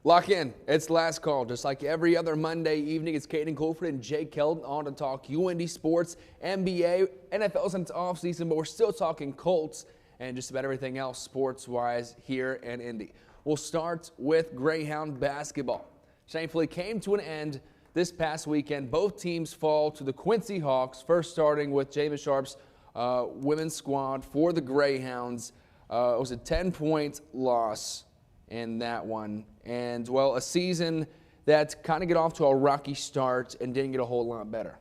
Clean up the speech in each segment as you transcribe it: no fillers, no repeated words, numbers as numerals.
Lock in. It's last call. Just like every other Monday evening, it's Caden, Colford, and Jake Helton on to talk UINDY sports, NBA, NFL since offseason, but we're still talking Colts and just about everything else sports-wise here in Indy. We'll start with Greyhound basketball. Shamefully came to an end this past weekend. Both teams fall to the Quincy Hawks, first starting with James Sharp's women's squad for the Greyhounds. It was a 10-point loss in that one. And, well, a season that kind of got off to a rocky start and didn't get a whole lot better.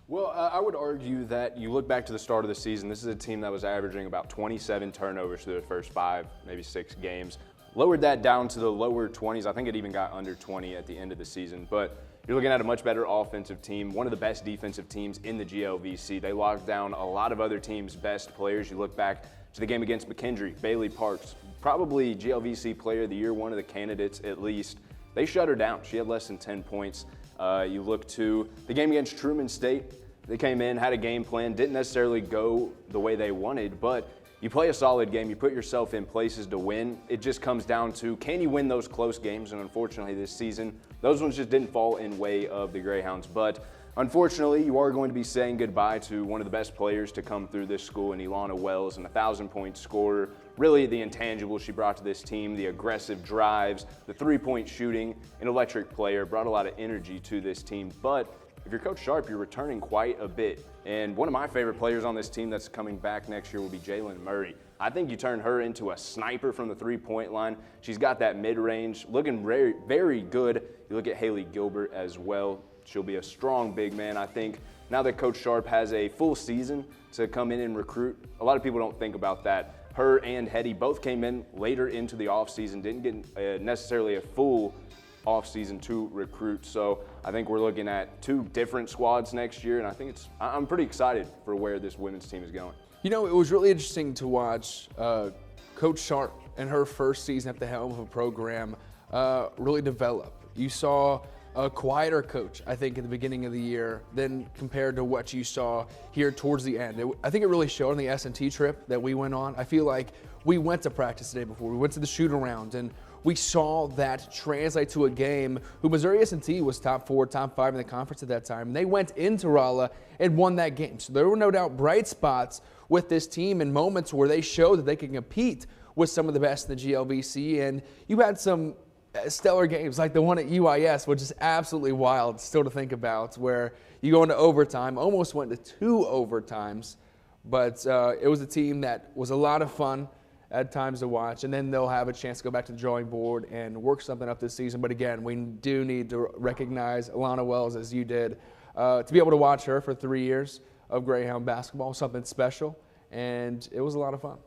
Well, I would argue that you look back to the start of the season, this is a team that was averaging about 27 turnovers through the first 5, maybe 6 games. Lowered that down to the lower 20s. I think it even got under 20 at the end of the season. But you're looking at a much better offensive team, one of the best defensive teams in the GLVC. They locked down a lot of other teams' best players. You look back to the game against McKendree, Bailey Parks, probably GLVC Player of the Year, one of the candidates at least. They shut her down. She had less than 10 points. You look to the game against Truman State. They came in, had a game plan, didn't necessarily go the way they wanted, but you play a solid game, you put yourself in places to win. It just comes down to, can you win those close games? And unfortunately this season, those ones just didn't fall in way of the Greyhounds. But unfortunately, you are going to be saying goodbye to one of the best players to come through this school in Ilana Wells, and a 1,000-point scorer. Really the intangibles she brought to this team, the aggressive drives, the three-point shooting, an electric player, brought a lot of energy to this team. But if you're Coach Sharp, you're returning quite a bit. And one of my favorite players on this team that's coming back next year will be Jalen Murray. I think you turn her into a sniper from the three-point line. She's got that mid-range, looking very, very good. You look at Haley Gilbert as well. She'll be a strong big man. I think now that Coach Sharp has a full season to come in and recruit, a lot of people don't think about that. Her and Hetty both came in later into the offseason, didn't get necessarily a full offseason to recruit. So I think we're looking at 2 different squads next year, and I think I'm pretty excited for where this women's team is going. You know, it was really interesting to watch Coach Sharp in her first season at the helm of a program really develop. You saw a quieter coach, I think, at the beginning of the year than compared to what you saw here towards the end. I think it really showed on the S&T trip that we went on. I feel like we went to practice the day before. We went to the shoot-around, and we saw that translate to a game who Missouri S&T was top 4, top 5 in the conference at that time. And they went into Rolla and won that game. So there were no doubt bright spots with this team and moments where they showed that they can compete with some of the best in the GLVC. And you had some stellar games like the one at UIS, which is absolutely wild still to think about, where you go into overtime, almost went to 2 overtimes. But it was a team that was a lot of fun at times to watch, and then they'll have a chance to go back to the drawing board and work something up this season. But again, we do need to recognize Ilana Wells, as you did, to be able to watch her for 3 years of Greyhound basketball, something special, and it was a lot of fun.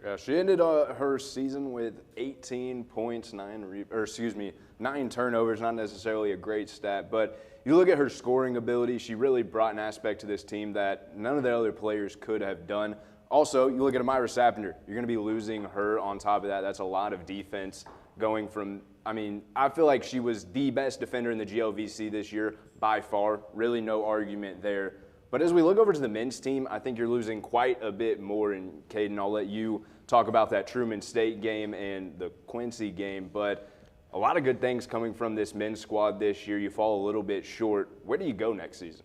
Yeah, she ended her season with 18 points, 9 turnovers, not necessarily a great stat, but you look at her scoring ability, she really brought an aspect to this team that none of the other players could have done. Also, you look at Amira Sapender, you're going to be losing her on top of that. That's a lot of defense going from, I feel like she was the best defender in the GLVC this year by far. Really no argument there. But as we look over to the men's team, I think you're losing quite a bit more. And Caden, I'll let you talk about that Truman State game and the Quincy game. But a lot of good things coming from this men's squad this year. You fall a little bit short. Where do you go next season?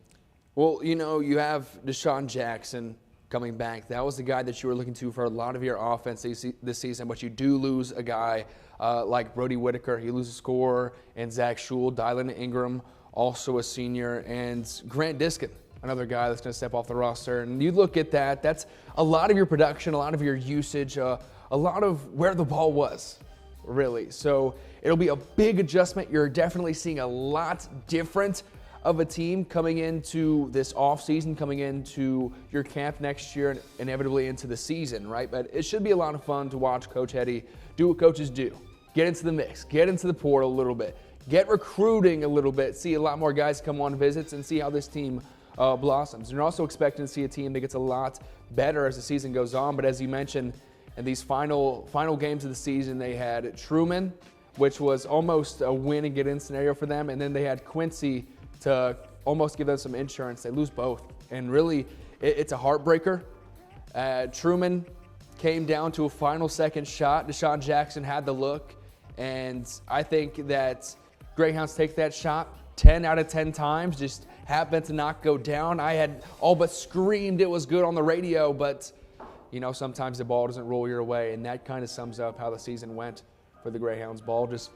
Well, you have Deshaun Jackson coming back. That was the guy that you were looking to for a lot of your offense this season, but you do lose a guy like Brody Whitaker. You lose a scorer, and Zach Schul, Dylan Ingram, also a senior, and Grant Diskin, another guy that's going to step off the roster. And you look at that, that's a lot of your production, a lot of your usage, a lot of where the ball was, really. So it'll be a big adjustment. You're definitely seeing a lot different of a team coming into this offseason, coming into your camp next year, and inevitably into the season, right? But it should be a lot of fun to watch Coach Hetty do what coaches do. Get into the mix, get into the portal a little bit, get recruiting a little bit, see a lot more guys come on visits, and see how this team blossoms. And you're also expecting to see a team that gets a lot better as the season goes on. But as you mentioned, in these final games of the season, they had Truman, which was almost a win and get in scenario for them, and then they had Quincy to almost give them some insurance. They lose both. And really, it's a heartbreaker. Truman came down to a final second shot. Deshaun Jackson had the look, And I think that Greyhounds take that shot 10 out of 10 times, just happened to not go down. I had all but screamed it was good on the radio, but sometimes the ball doesn't roll your way, and that kind of sums up how the season went for the Greyhounds. Ball just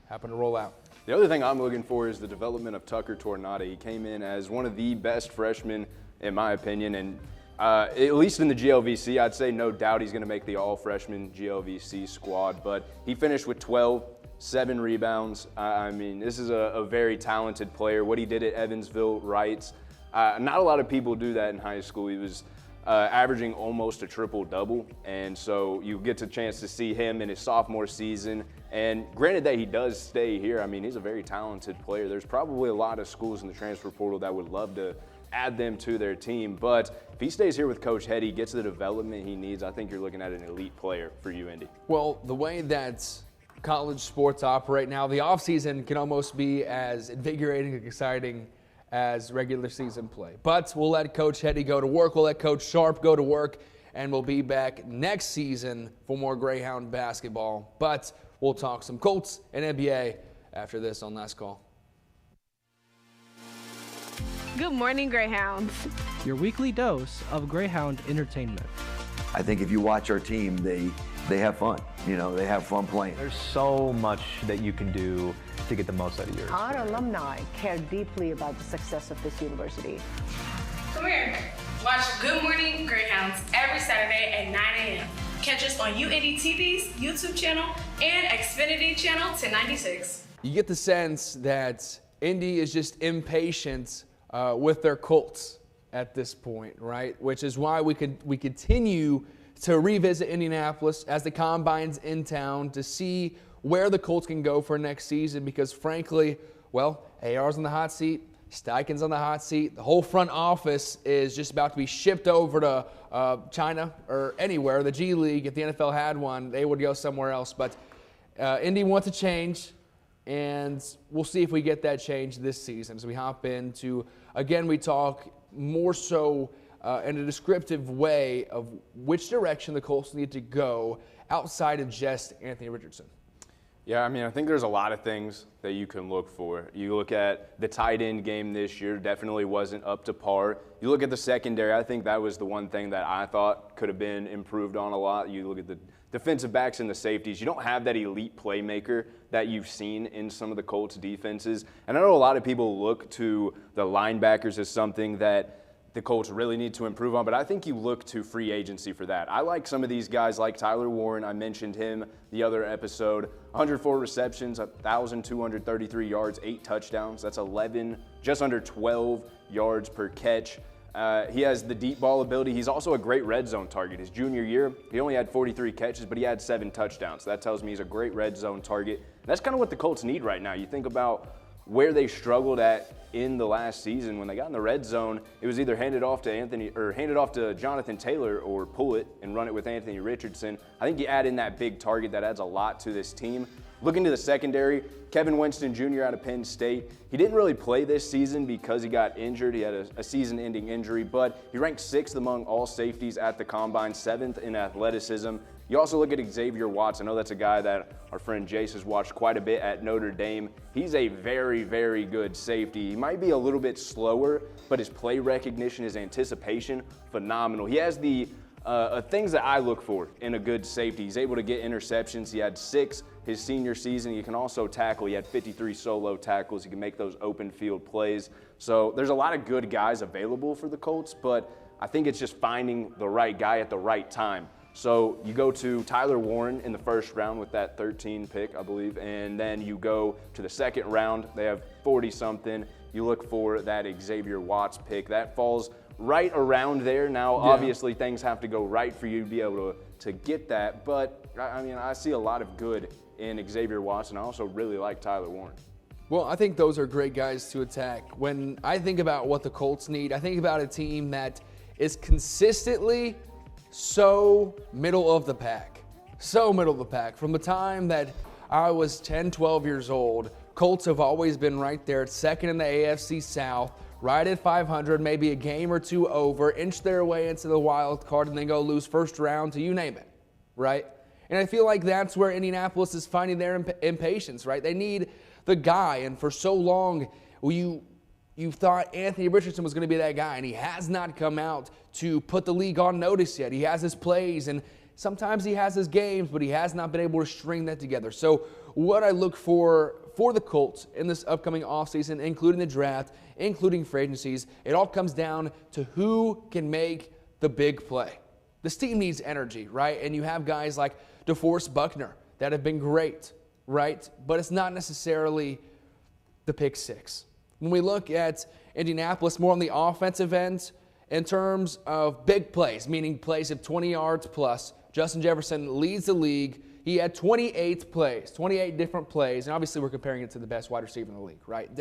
happened to roll out. The other thing I'm looking for is the development of Tucker Tornado. He came in as one of the best freshmen, in my opinion, and at least in the GLVC, I'd say no doubt he's going to make the all-freshman GLVC squad, but he finished with 12, 7 rebounds. I mean, this is a very talented player. What he did at Evansville, Wrights, not a lot of people do that in high school. He was averaging almost a triple-double, and so you get a chance to see him in his sophomore season. And granted that he does stay here, I mean, he's a very talented player. There's probably a lot of schools in the transfer portal that would love to add them to their team, but if he stays here with Coach Hetty, gets the development he needs, I think you're looking at an elite player for UINDY. Well, the way that college sports operate now, the offseason can almost be as invigorating and exciting as regular season play. But we'll let Coach Hetty go to work, we'll let Coach Sharp go to work, and we'll be back next season for more Greyhound basketball. But we'll talk some Colts and NBA after this on Last Call. Good morning, Greyhounds. Your weekly dose of Greyhound entertainment. I think if you watch our team, they have fun. They have fun playing. There's so much that you can do to get the most out of yours. Our alumni care deeply about the success of this university. Come here. Watch Good Morning Greyhounds every Saturday at 9 a.m. Catch us on UINDY TV's YouTube channel and Xfinity channel 1096. You get the sense that Indy is just impatient with their Colts at this point, right? Which is why we continue to revisit Indianapolis as the Combine's in town to see where the Colts can go for next season, because frankly, well, AR's on the hot seat, Steichen's on the hot seat. The whole front office is just about to be shipped over to China or anywhere. The G League, if the NFL had one, they would go somewhere else. But Indy wants a change, and we'll see if we get that change this season. So we hop into, again, we talk more so in a descriptive way of which direction the Colts need to go outside of just Anthony Richardson. Yeah, I mean, I think there's a lot of things that you can look for. You look at the tight end game this year, definitely wasn't up to par. You look at the secondary, I think that was the one thing that I thought could have been improved on a lot. You look at the defensive backs and the safeties. You don't have that elite playmaker that you've seen in some of the Colts defenses. And I know a lot of people look to the linebackers as something that the Colts really need to improve on, but I think you look to free agency for that. I like some of these guys like Tyler Warren. I mentioned him the other episode. 104 receptions, 1,233 yards, 8 touchdowns. That's 11, just under 12 yards per catch. He has the deep ball ability. He's also a great red zone target. His junior year, he only had 43 catches, but he had 7 touchdowns. So that tells me he's a great red zone target. And that's kind of what the Colts need right now. You think about where they struggled at in the last season. When they got in the red zone, it was either handed off to Jonathan Taylor or pull it and run it with Anthony Richardson. I think you add in that big target, that adds a lot to this team. Looking to the secondary, Kevin Winston Jr. out of Penn State. He didn't really play this season because he got injured. He had a season-ending injury, but he ranked 6th among all safeties at the Combine, 7th in athleticism. You also look at Xavier Watts. I know that's a guy that our friend Jace has watched quite a bit at Notre Dame. He's a very, very good safety. He might be a little bit slower, but his play recognition, his anticipation, phenomenal. He has the things that I look for in a good safety. He's able to get interceptions. He had 6 his senior season. He can also tackle. He had 53 solo tackles. He can make those open field plays. So there's a lot of good guys available for the Colts, but I think it's just finding the right guy at the right time. So you go to Tyler Warren in the first round with that 13 pick, I believe, and then you go to the second round. They have 40-something. You look for that Xavier Watts pick. That falls right around there. Now, obviously, things have to go right for you to be able to get that. But, I mean, I see a lot of good in Xavier Watts, and I also really like Tyler Warren. Well, I think those are great guys to attack. When I think about what the Colts need, I think about a team that is consistently so middle of the pack. So middle of the pack. From the time that I was 10, 12 years old, Colts have always been right there, second in the AFC South, right at 500, maybe a game or two over, inch their way into the wild card, and then go lose first round to you name it, right? And I feel like that's where Indianapolis is finding their impatience, right? They need the guy, and for so long, you thought Anthony Richardson was going to be that guy, and he has not come out to put the league on notice yet. He has his plays, and sometimes he has his games, but he has not been able to string that together. So what I look for the Colts in this upcoming offseason, including the draft, including free agencies, it all comes down to who can make the big play. This team needs energy, right? And you have guys like DeForest Buckner that have been great, right? But it's not necessarily the pick six. When we look at Indianapolis more on the offensive end, in terms of big plays, meaning plays of 20 yards plus, Justin Jefferson leads the league. He had 28 plays, 28 different plays, and obviously we're comparing it to the best wide receiver in the league, right?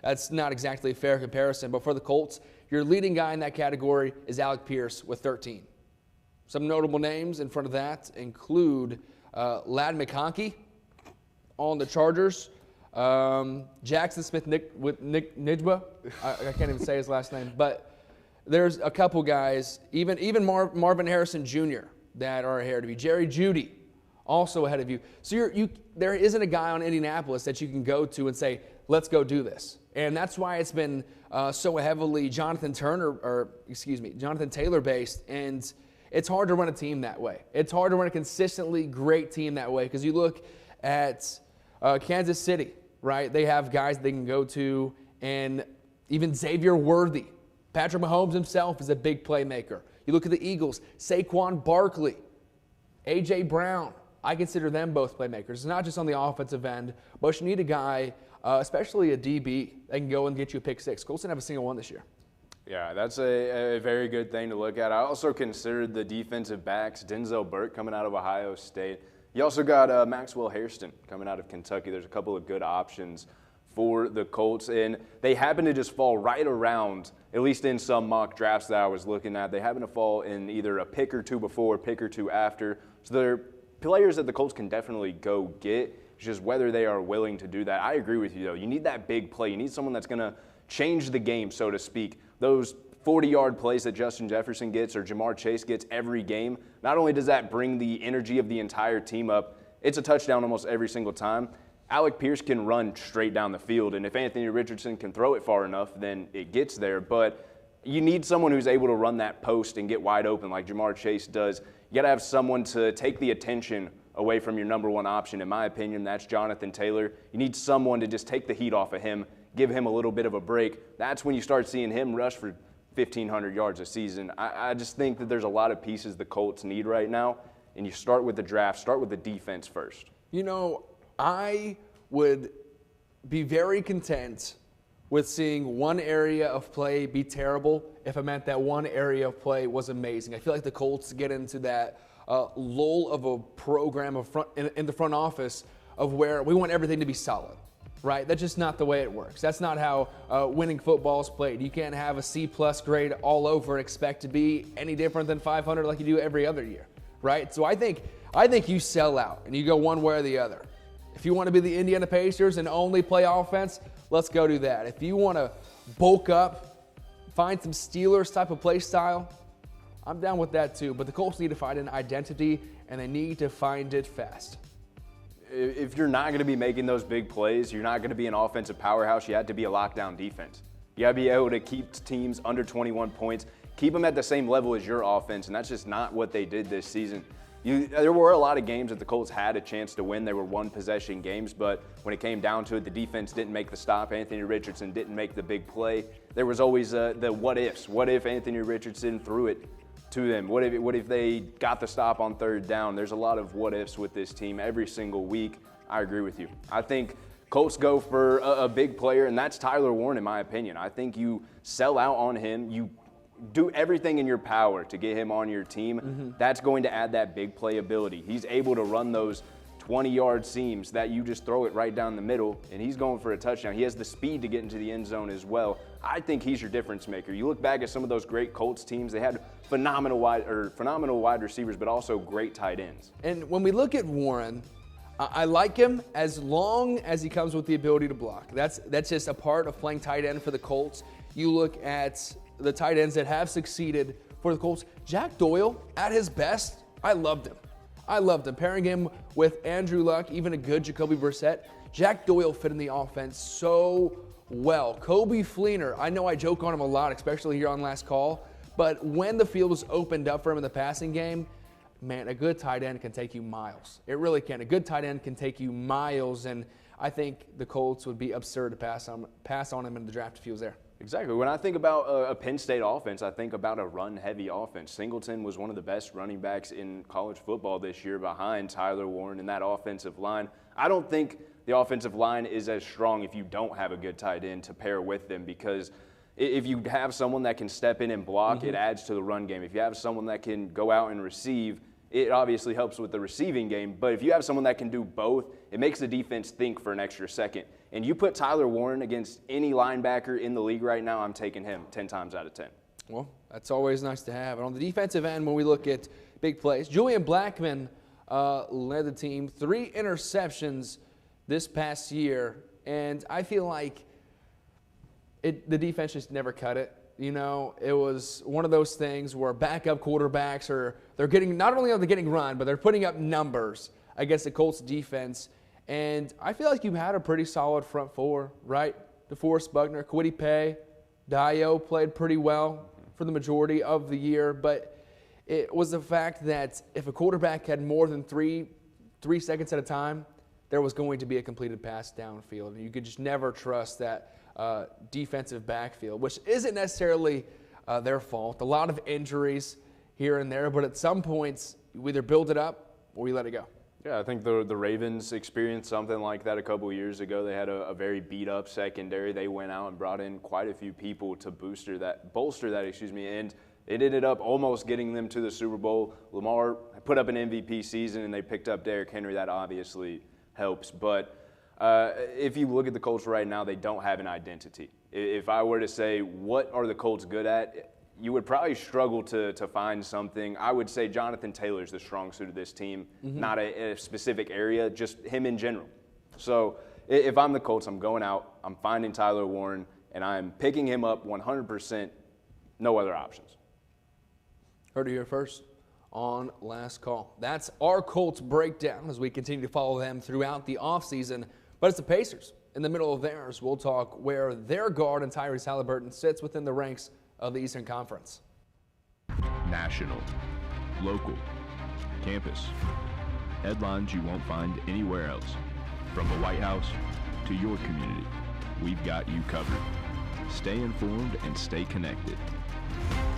That's not exactly a fair comparison, but for the Colts, your leading guy in that category is Alec Pierce with 13. Some notable names in front of that include Ladd McConkey on the Chargers, Jackson Smith with Nick Nijba. I can't even say his last name, but there's a couple guys, even Marvin Harrison Jr. that are ahead of you. Jerry Jeudy also ahead of you. So there isn't a guy on Indianapolis that you can go to and say, let's go do this. And that's why it's been so heavily Jonathan Taylor based, and it's hard to run a team that way. It's hard to run a consistently great team that way because you look at Kansas City, right? They have guys they can go to, and even Xavier Worthy. Patrick Mahomes himself is a big playmaker. You look at the Eagles, Saquon Barkley, A.J. Brown. I consider them both playmakers. It's not just on the offensive end, but you need a guy, especially a DB, that can go and get you a pick six. Colts didn't have a single one this year. Yeah, that's a very good thing to look at. I also considered the defensive backs, Denzel Burke coming out of Ohio State. You also got Maxwell Hairston coming out of Kentucky. There's a couple of good options for the Colts, and they happen to just fall right around, at least in some mock drafts that I was looking at, they happen to fall in either a pick or two before, pick or two after. So they're players that the Colts can definitely go get. It's just whether they are willing to do that. I agree with you, though. You need that big play. You need someone that's going to change the game, so to speak. Those 40-yard plays that Justin Jefferson gets or Jamar Chase gets every game, not only does that bring the energy of the entire team up, it's a touchdown almost every single time. Alec Pierce can run straight down the field, and if Anthony Richardson can throw it far enough, then it gets there. But you need someone who's able to run that post and get wide open like Jamar Chase does. You got to have someone to take the attention away from your number one option. In my opinion, that's Jonathan Taylor. You need someone to just take the heat off of him, give him a little bit of a break. That's when you start seeing him rush for 1,500 yards a season. I just think that there's a lot of pieces the Colts need right now, and you start with the draft, start with the defense first. You know, I would be very content with seeing one area of play be terrible if it meant that one area of play was amazing. I feel like the Colts get into that lull of a program in the front office of where we want everything to be solid, right? That's just not the way it works. That's not how winning football is played. You can't have a C+ grade all over and expect to be any different than 500 like you do every other year, right? So I think you sell out and you go one way or the other. If you want to be the Indiana Pacers and only play offense, let's go do that. If you want to bulk up, find some Steelers type of play style, I'm down with that too. But the Colts need to find an identity, and they need to find it fast. If you're not going to be making those big plays, you're not going to be an offensive powerhouse, you have to be a lockdown defense. You got to be able to keep teams under 21 points, keep them at the same level as your offense, and that's just not what they did this season. There were a lot of games that the Colts had a chance to win. They were one-possession games, but when it came down to it, the defense didn't make the stop. Anthony Richardson didn't make the big play. There was always the what-ifs. What if Anthony Richardson threw it to them? What if they got the stop on third down? There's a lot of what-ifs with this team every single week. I agree with you. I think Colts go for a big player, and that's Tyler Warren, in my opinion. I think you sell out on him. You do everything in your power to get him on your team. Mm-hmm. That's going to add that big play ability. He's able to run those 20-yard seams that you just throw it right down the middle, and he's going for a touchdown. He has the speed to get into the end zone as well. I think he's your difference maker. You look back at some of those great Colts teams, they had phenomenal wide receivers, but also great tight ends. And when we look at Warren, I like him as long as he comes with the ability to block. That's just a part of playing tight end for the Colts. You look at the tight ends that have succeeded for the Colts. Jack Doyle, at his best, I loved him. I loved him. Pairing him with Andrew Luck, even a good Jacoby Brissett, Jack Doyle fit in the offense so well. Coby Fleener, I know I joke on him a lot, especially here on Last Call, but when the field was opened up for him in the passing game, man, a good tight end can take you miles. It really can. A good tight end can take you miles, and I think the Colts would be absurd to pass on him in the draft if he was there. Exactly. When I think about a Penn State offense, I think about a run-heavy offense. Singleton was one of the best running backs in college football this year behind Tyler Warren and that offensive line. I don't think the offensive line is as strong if you don't have a good tight end to pair with them, because if you have someone that can step in and block, it adds to the run game. If you have someone that can go out and receive, it obviously helps with the receiving game. But if you have someone that can do both, it makes the defense think for an extra second. And you put Tyler Warren against any linebacker in the league right now, I'm taking him 10 times out of 10. Well, that's always nice to have. And on the defensive end, when we look at big plays, Julian Blackmon led the team, 3 interceptions this past year. And I feel like the defense just never cut it. You know, it was one of those things where backup quarterbacks they're getting, not only are they getting run, but they're putting up numbers against the Colts defense. And I feel like you had a pretty solid front four, right? DeForest Buckner, Kwity Paye, Dio played pretty well for the majority of the year. But it was the fact that if a quarterback had more than three seconds at a time, there was going to be a completed pass downfield. And you could just never trust that defensive backfield, which isn't necessarily their fault. A lot of injuries here and there, but at some points, you either build it up or you let it go. Yeah, I think the Ravens experienced something like that a couple of years ago. They had a very beat-up secondary. They went out and brought in quite a few people to bolster that, and it ended up almost getting them to the Super Bowl. Lamar put up an MVP season, and they picked up Derrick Henry. That obviously helps, but if you look at the Colts right now, they don't have an identity. If I were to say, what are the Colts good at, you would probably struggle to find something. I would say Jonathan Taylor's the strong suit of this team, not a specific area, just him in general. So if I'm the Colts, I'm going out, I'm finding Tyler Warren, and I'm picking him up 100%, no other options. Heard it here first on Last Call. That's our Colts breakdown as we continue to follow them throughout the offseason. But it's the Pacers in the middle of theirs. We'll talk where their guard and Tyrese Haliburton sits within the ranks of the Eastern Conference. National, local, campus. Headlines you won't find anywhere else. From the White House to your community, we've got you covered. Stay informed and stay connected.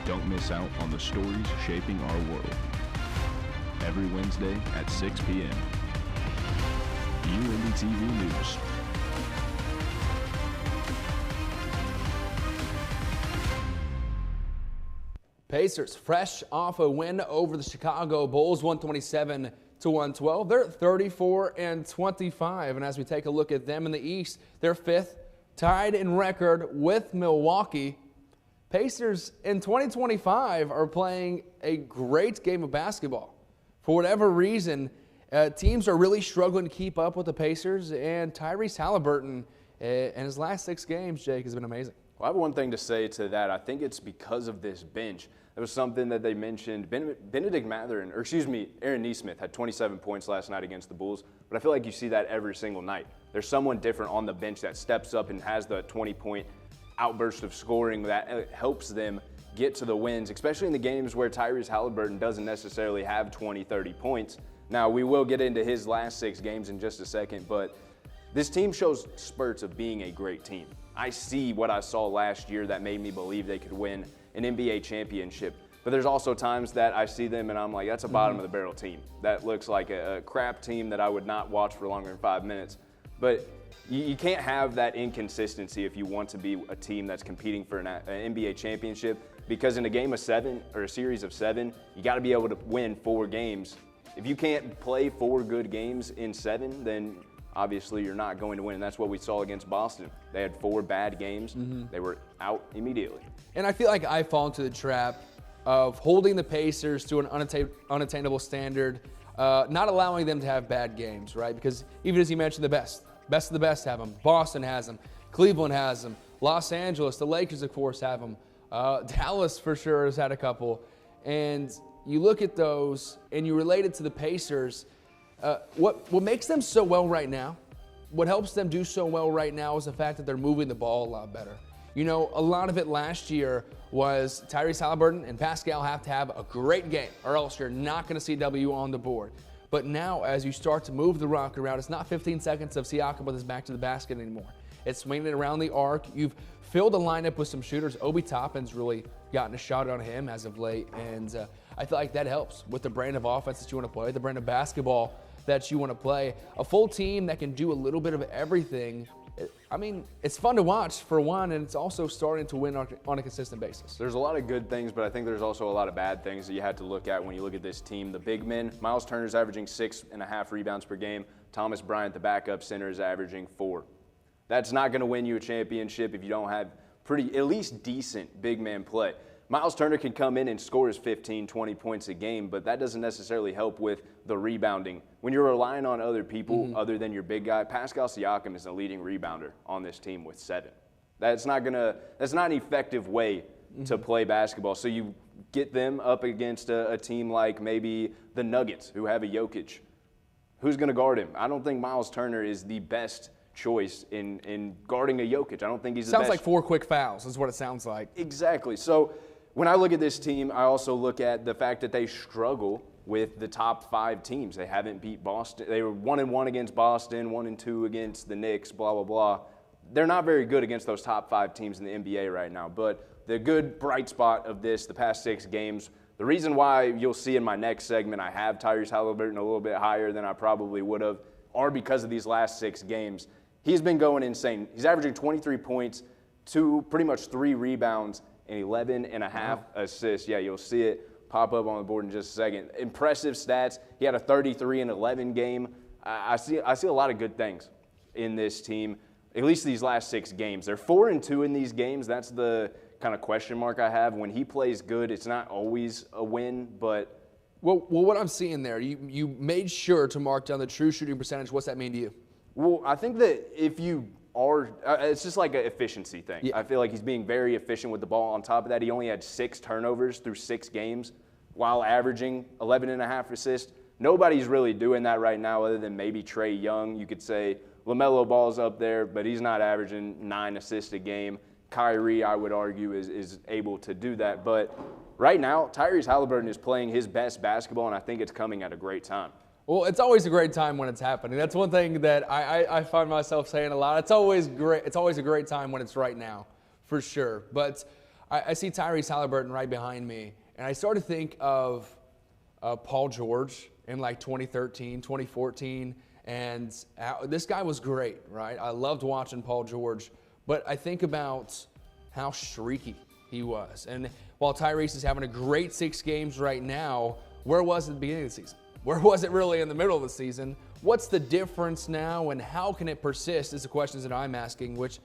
Don't miss out on the stories shaping our world. Every Wednesday at 6 p.m. UINDY TV News. Pacers fresh off a win over the Chicago Bulls, 127-112. They're 34-25, and as we take a look at them in the East, they're 5th, tied in record with Milwaukee. Pacers in 2025 are playing a great game of basketball. For whatever reason, teams are really struggling to keep up with the Pacers, and Tyrese Haliburton in his last 6 games, Jake, has been amazing. Well, I have one thing to say to that. I think it's because of this bench. It was something that they mentioned. Aaron Nesmith had 27 points last night against the Bulls, but I feel like you see that every single night. There's someone different on the bench that steps up and has the 20-point outburst of scoring that helps them get to the wins, especially in the games where Tyrese Haliburton doesn't necessarily have 20, 30 points. Now, we will get into his last 6 games in just a second, but this team shows spurts of being a great team. I see what I saw last year that made me believe they could win an NBA championship. But there's also times that I see them and I'm like, that's a bottom of the barrel team. That looks like a crap team that I would not watch for longer than 5 minutes. But you can't have that inconsistency if you want to be a team that's competing for an NBA championship, because in a game of 7 or a series of 7, you got to be able to win 4 games. If you can't play 4 good games in 7, then obviously you're not going to win, and that's what we saw against Boston. They had 4 bad games. They were out immediately. And I feel like I fall into the trap of holding the Pacers to an unattainable standard, not allowing them to have bad games, right? Because even as you mentioned, the best of the best have them. Boston has them. Cleveland has them. Los Angeles, the Lakers, of course, have them. Dallas, for sure, has had a couple. And you look at those and you relate it to the Pacers, what makes them so well right now, what helps them do so well right now is the fact that they're moving the ball a lot better. You know, a lot of it last year was Tyrese Haliburton and Pascal have to have a great game or else you're not going to see W on the board. But now as you start to move the rock around, it's not 15 seconds of Siakam with his back to the basket anymore. It's swinging it around the arc. You've filled the lineup with some shooters. Obi Toppin's really gotten a shot on him as of late, and I feel like that helps with the brand of offense that you want to play, the brand of basketball that you want to play. A full team that can do a little bit of everything. I mean, it's fun to watch for one, and it's also starting to win on a consistent basis. There's a lot of good things, but I think there's also a lot of bad things that you had to look at when you look at this team. The big men, Miles Turner's averaging 6.5 rebounds per game. Thomas Bryant, the backup center, is averaging 4. That's not going to win you a championship if you don't have at least decent big man play. Miles Turner can come in and score his 15, 20 points a game, but that doesn't necessarily help with the rebounding. When you're relying on other people other than your big guy, Pascal Siakam is the leading rebounder on this team with 7. That's not an effective way to play basketball. So you get them up against a team like maybe the Nuggets, who have a Jokic. Who's going to guard him? I don't think Miles Turner is the best choice in guarding a Jokic. I don't think he's the best. Sounds like 4 quick fouls is what it sounds like. Exactly. So when I look at this team, I also look at the fact that they struggle with the top 5 teams. They haven't beat Boston. They were 1-1 against Boston, 1-2 against the Knicks, blah, blah, blah. They're not very good against those top 5 teams in the NBA right now. But the good bright spot of this, the past 6 games, the reason why you'll see in my next segment I have Tyrese Haliburton a little bit higher than I probably would have, are because of these last 6 games. He's been going insane. He's averaging 23 points, pretty much 3 rebounds, and 11.5 assists. Yeah, you'll see it pop up on the board in just a second. Impressive stats. He had a 33-11 game. I see a lot of good things in this team, at least these last 6 games. They're 4-2 in these games. That's the kind of question mark I have. When he plays good, it's not always a win, but Well, what I'm seeing there, you made sure to mark down the true shooting percentage. What's that mean to you? Well, I think that if you are, it's just like an efficiency thing. Yeah. I feel like he's being very efficient with the ball. On top of that, he only had 6 turnovers through 6 games while averaging 11.5 assists. Nobody's really doing that right now other than maybe Trae Young. You could say LaMelo Ball's up there, but he's not averaging 9 assists a game. Kyrie, I would argue, is able to do that. But right now, Tyrese Haliburton is playing his best basketball, and I think it's coming at a great time. Well, it's always a great time when it's happening. That's one thing that I find myself saying a lot. It's always great. It's always a great time when it's right now, for sure. But I see Tyrese Haliburton right behind me, and I start to think of Paul George in like 2013, 2014, and this guy was great, right? I loved watching Paul George, but I think about how streaky he was. And while Tyrese is having a great 6 games right now, where was it at the beginning of the season? Where was it really in the middle of the season? What's the difference now, and how can it persist is the questions that I'm asking, which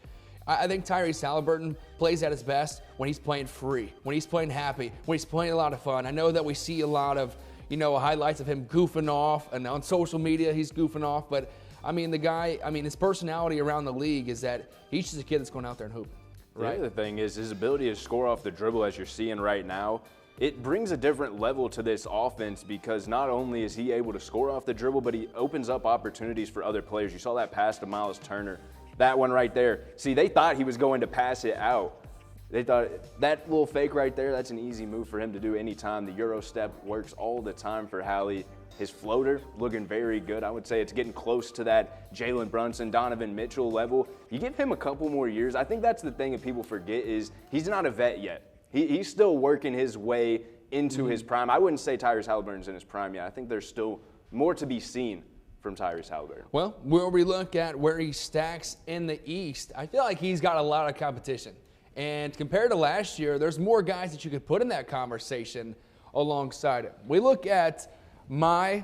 I think Tyrese Haliburton plays at his best when he's playing free, when he's playing happy, when he's playing a lot of fun. I know that we see a lot of, highlights of him goofing off, and on social media he's goofing off, but the guy, his personality around the league is that he's just a kid that's going out there and hooping. Right? The other thing is his ability to score off the dribble, as you're seeing right now. It brings a different level to this offense because not only is he able to score off the dribble, but he opens up opportunities for other players. You saw that pass to Miles Turner, that one right there. See, they thought he was going to pass it out. They thought that little fake right there, that's an easy move for him to do anytime. The Euro step works all the time for Hallie. His floater looking very good. I would say it's getting close to that Jalen Brunson, Donovan Mitchell level. You give him a couple more years. I think that's the thing that people forget is he's not a vet yet. He's still working his way into his prime. I wouldn't say Tyrese Haliburton's in his prime yet. I think there's still more to be seen from Tyrese Haliburton. Well, where we look at where he stacks in the East, I feel like he's got a lot of competition. And compared to last year, there's more guys that you could put in that conversation alongside him. We look at my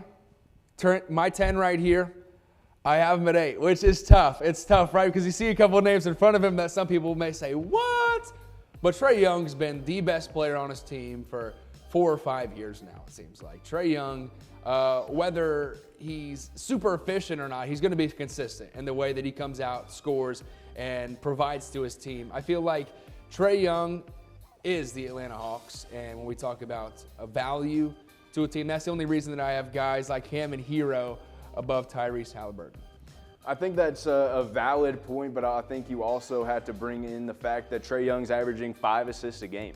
10 right here. I have him at 8, which is tough. It's tough, right? Because you see a couple of names in front of him that some people may say, what? But Trae Young's been the best player on his team for 4 or 5 years now, it seems like. Trae Young, whether he's super efficient or not, he's going to be consistent in the way that he comes out, scores, and provides to his team. I feel like Trae Young, is the Atlanta Hawks. And when we talk about a value to a team, that's the only reason that I have guys like him and Hero above Tyrese Haliburton. I think that's a valid point, but I think you also have to bring in the fact that Trae Young's averaging 5 assists a game.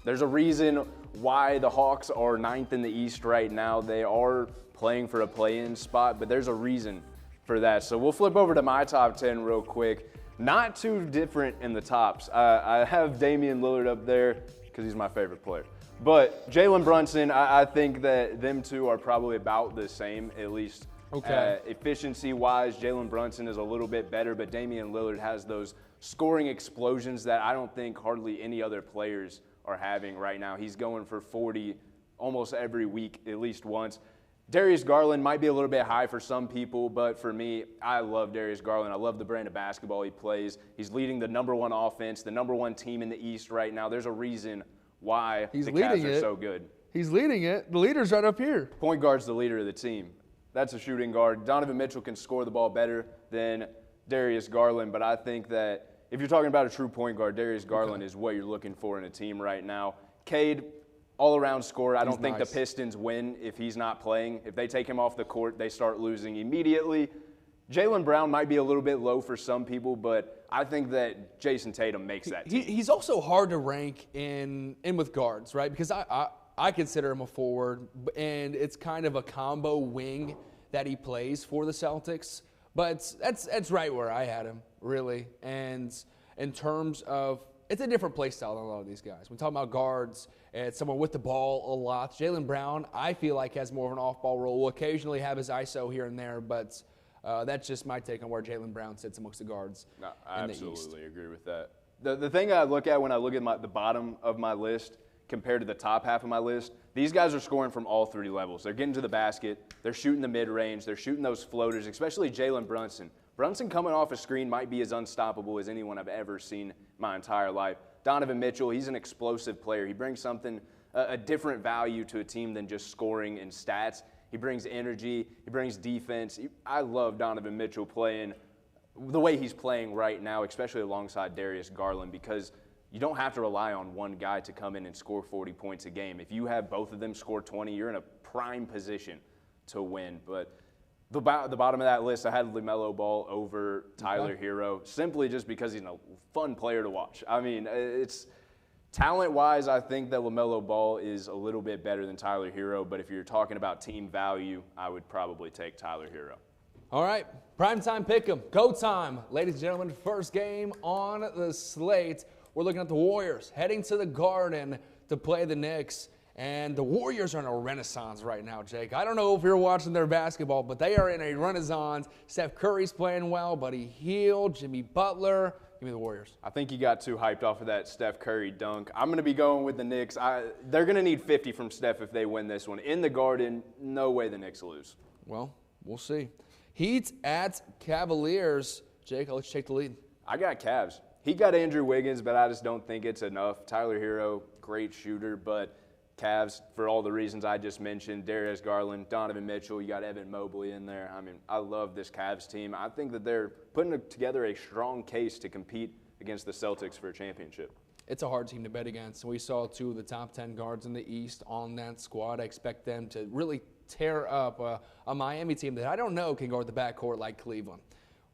There's a reason why the Hawks are 9th in the East right now. They are playing for a play-in spot, but there's a reason for that. So we'll flip over to my top 10 real quick. Not too different in the tops. I have Damian Lillard up there because he's my favorite player. But Jalen Brunson, I think that them two are probably about the same, at least. Okay. Efficiency-wise, Jalen Brunson is a little bit better, but Damian Lillard has those scoring explosions that I don't think hardly any other players are having right now. He's going for 40 almost every week, at least once. Darius Garland might be a little bit high for some people, but for me, I love Darius Garland. I love the brand of basketball he plays. He's leading the #1 offense, the #1 team in the East right now. There's a reason why the Cavs are so good. He's leading it. The leader's right up here. Point guard's the leader of the team. That's a shooting guard. Donovan Mitchell can score the ball better than Darius Garland, but I think that if you're talking about a true point guard, Darius Garland is what you're looking for in a team right now. Cade, all-around scorer. I don't think the Pistons win if he's not playing. If they take him off the court, they start losing immediately. Jaylen Brown might be a little bit low for some people, but I think that Jason Tatum makes that team. He's also hard to rank in with guards, right? Because I consider him a forward, and it's kind of a combo wing that he plays for the Celtics. But that's right where I had him, really. And in terms of, it's a different play style than a lot of these guys. When talking about guards, it's someone with the ball a lot. Jaylen Brown, I feel like, has more of an off-ball role. Will occasionally have his ISO here and there, but that's just my take on where Jaylen Brown sits amongst the guards No, I in the East. absolutely agree with that. The thing I look at when I look at the bottom of my list compared to the top half of my list, these guys are scoring from all 3 levels. They're getting to the basket. They're shooting the mid-range. They're shooting those floaters, especially Jalen Brunson. Brunson coming off a screen might be as unstoppable as anyone I've ever seen my entire life. Donovan Mitchell, he's an explosive player. He brings something, a different value to a team than just scoring and stats. He brings energy. He brings defense. I love Donovan Mitchell playing the way he's playing right now, especially alongside Darius Garland, because you don't have to rely on one guy to come in and score 40 points a game. If you have both of them score 20, you're in a prime position to win. But the bottom of that list, I had LaMelo Ball over Tyler Hero, simply just because he's a fun player to watch. I mean, it's talent-wise, I think that LaMelo Ball is a little bit better than Tyler Hero, but if you're talking about team value, I would probably take Tyler Hero. All right, Primetime Pick 'em. Go time. Ladies and gentlemen, first game on the slate. We're looking at the Warriors heading to the Garden to play the Knicks. And the Warriors are in a renaissance right now, Jake. I don't know if you're watching their basketball, but they are in a renaissance. Steph Curry's playing well, Buddy Hield, Jimmy Butler. Give me the Warriors. I think you got too hyped off of that Steph Curry dunk. I'm going to be going with the Knicks. They're going to need 50 from Steph if they win this one. In the Garden, no way the Knicks lose. Well, we'll see. Heat at Cavaliers. Jake, I'll let you take the lead. I got Cavs. He got Andrew Wiggins, but I just don't think it's enough. Tyler Hero, great shooter, but Cavs, for all the reasons I just mentioned, Darius Garland, Donovan Mitchell, you got Evan Mobley in there. I mean, I love this Cavs team. I think that they're putting together a strong case to compete against the Celtics for a championship. It's a hard team to bet against. We saw 2 of the top 10 guards in the East on that squad. I expect them to really tear up a Miami team that I don't know can guard the backcourt like Cleveland.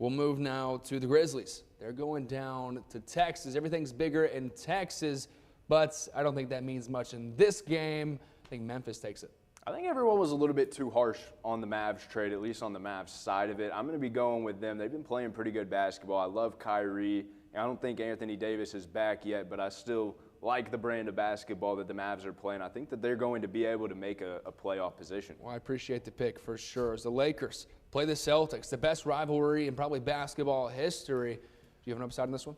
We'll move now to the Grizzlies. They're going down to Texas. Everything's bigger in Texas, but I don't think that means much in this game. I think Memphis takes it. I think everyone was a little bit too harsh on the Mavs trade, at least on the Mavs side of it. I'm going to be going with them. They've been playing pretty good basketball. I love Kyrie. I don't think Anthony Davis is back yet, but I still like the brand of basketball that the Mavs are playing. I think that they're going to be able to make a playoff position. Well, I appreciate the pick for sure. As the Lakers play the Celtics, the best rivalry in probably basketball history. Do you have an upside in this one?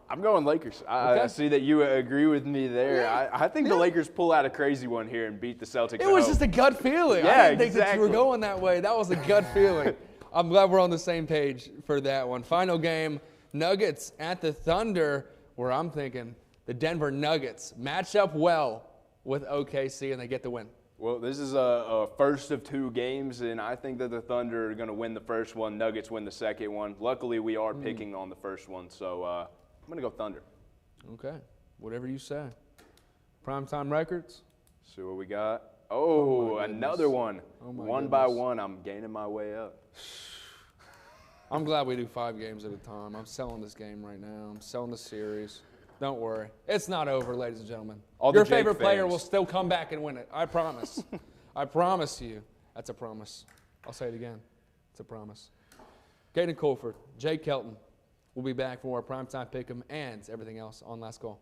I'm going Lakers. I see that you agree with me there. Yeah. I think the Lakers pull out a crazy one here and beat the Celtics. It was just a gut feeling. Yeah, I didn't think that you were going that way. That was a gut feeling. I'm glad we're on the same page for that one. Final game, Nuggets at the Thunder, where I'm thinking the Denver Nuggets match up well with OKC and they get the win. Well, this is a first of 2 games, and I think that the Thunder are going to win the first one. Nuggets win the second one. Luckily, we are picking on the first one, so I'm going to go Thunder. Okay. Whatever you say. Primetime Records. See what we got. Oh, my another goodness. one. Oh my One by goodness. one, I'm gaining my way up. I'm glad we do 5 games at a time. I'm selling this game right now. I'm selling the series. Don't worry. It's not over, ladies and gentlemen. All the Your Jake favorite player fans. will still come back and win it. I promise. I promise you. That's a promise. I'll say it again. It's a promise. Caden Colford, Jake Helton. We'll be back for more Primetime Pick 'em and everything else on Last Call.